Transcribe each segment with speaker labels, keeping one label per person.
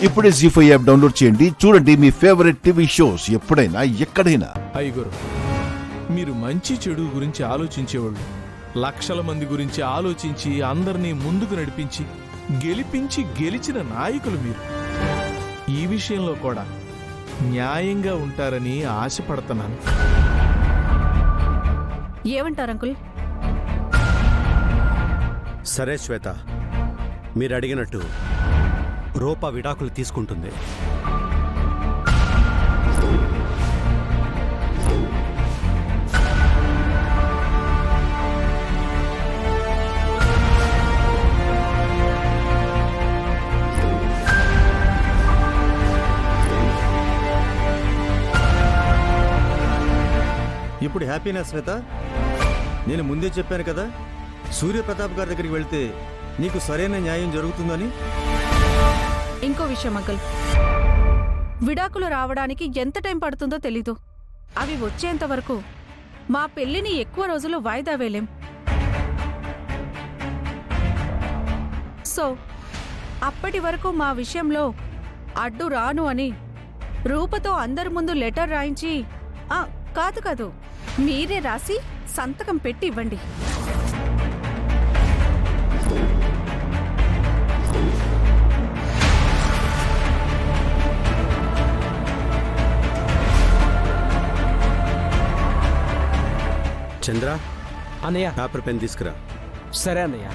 Speaker 1: ఇప్పుడే జీ5 app download చేయండి. చూడండి మీ ఫేవరెట్ టీవీ షోస్ ఎప్పుడైనా ఎక్కడైనా.
Speaker 2: అయ్యగారు, మీరు మంచి చెడు గురించి ఆలోచించేవాళ్ళు. లక్షల మంది గురించి ఆలోచించి అందరినీ ముందుకు నడిపించి గెలిచిన నాయకులు మీరు. ఈ విషయంలో కూడా న్యాయంగా ఉంటారని ఆశపడుతున్నాను.
Speaker 3: ఏమంటారు అంకుల్?
Speaker 4: సరే శ్వేత, మీరు అడిగినట్టు రూప విడాకులు తీసుకుంటుంది.
Speaker 5: ఇప్పుడు హ్యాపీనా శ్వేత? నేను ముందే చెప్పాను కదా, సూర్యప్రతాప్ గారి దగ్గరికి వెళ్తే నీకు సరైన న్యాయం జరుగుతుందని.
Speaker 3: ఇంకో విషయం అంకుల్, విడాకులు రావడానికి ఎంత టైం పడుతుందో తెలీదు. అవి వచ్చేంత వరకు మా పెళ్లిని ఎక్కువ రోజులు వాయిదా వేలేం. సో అప్పటి వరకు మా విషయంలో అడ్డు రాను అని రూపతో అందరి ముందు లెటర్ రాయించి, కాదు మీరే రాసి సంతకం పెట్టి ఇవ్వండి.
Speaker 4: చంద్ర,
Speaker 6: అన్నయ్య,
Speaker 4: పేపర్ పెన్ తీసుకురా.
Speaker 6: సరే అన్నయ్య.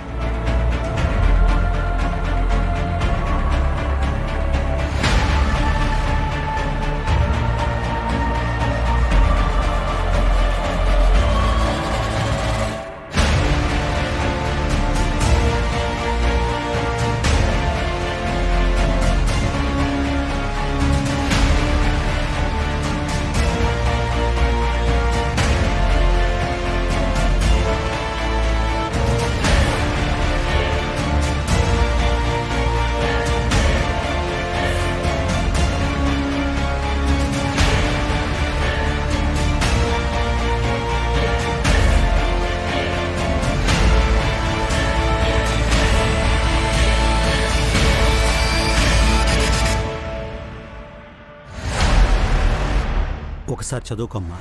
Speaker 4: ఒకసారి చదువుకోమ్మా.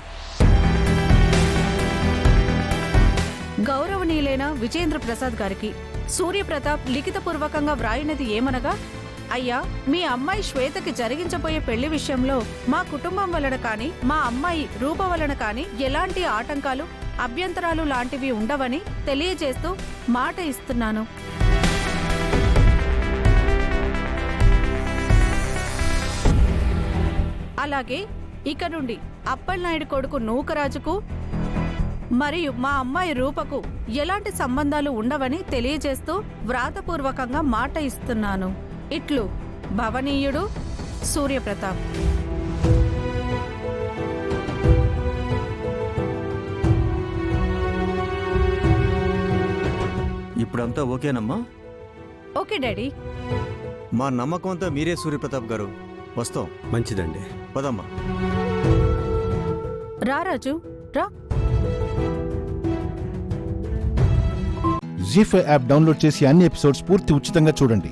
Speaker 3: గౌరవనీయులైన విజేంద్ర ప్రసాద్ గారికి సూర్యప్రతాప్ లిఖితపూర్వకంగా వ్రాయినది ఏమనగా, అయ్యా, మీ అమ్మాయి శ్వేతకి జరిగించబోయే పెళ్లి విషయంలో మా కుటుంబం వలన కాని మా అమ్మాయి రూప వలన కాని ఎలాంటి ఆటంకాలు అభ్యంతరాలు లాంటివి ఉండవని తెలియజేస్తూ మాట ఇస్తున్నాను. అలాగే ఇక నుండి అప్పలనాయుడు కొడుకు నూకరాజుకు మరియు మా అమ్మాయి రూపకు ఎలాంటి సంబంధాలు ఉండవని తెలియజేస్తూ వ్రాతపూర్వకంగా మాట ఇస్తున్నాను. ఇట్లు భవనీయుడు సూర్యప్రతాప్.
Speaker 5: ఇప్పుడంతా ఓకేనమ్మా?
Speaker 3: Okay daddy.
Speaker 5: మా నమ్మకం అంతా మీరే సూర్యప్రతాప్ గారు. వస్తాం.
Speaker 4: మంచిదండి,
Speaker 5: పదమ్మా.
Speaker 3: రా రాజు, రా.
Speaker 1: జీ5 యాప్ డౌన్లోడ్ చేసి అన్ని ఎపిసోడ్స్ పూర్తి ఉచితంగా చూడండి.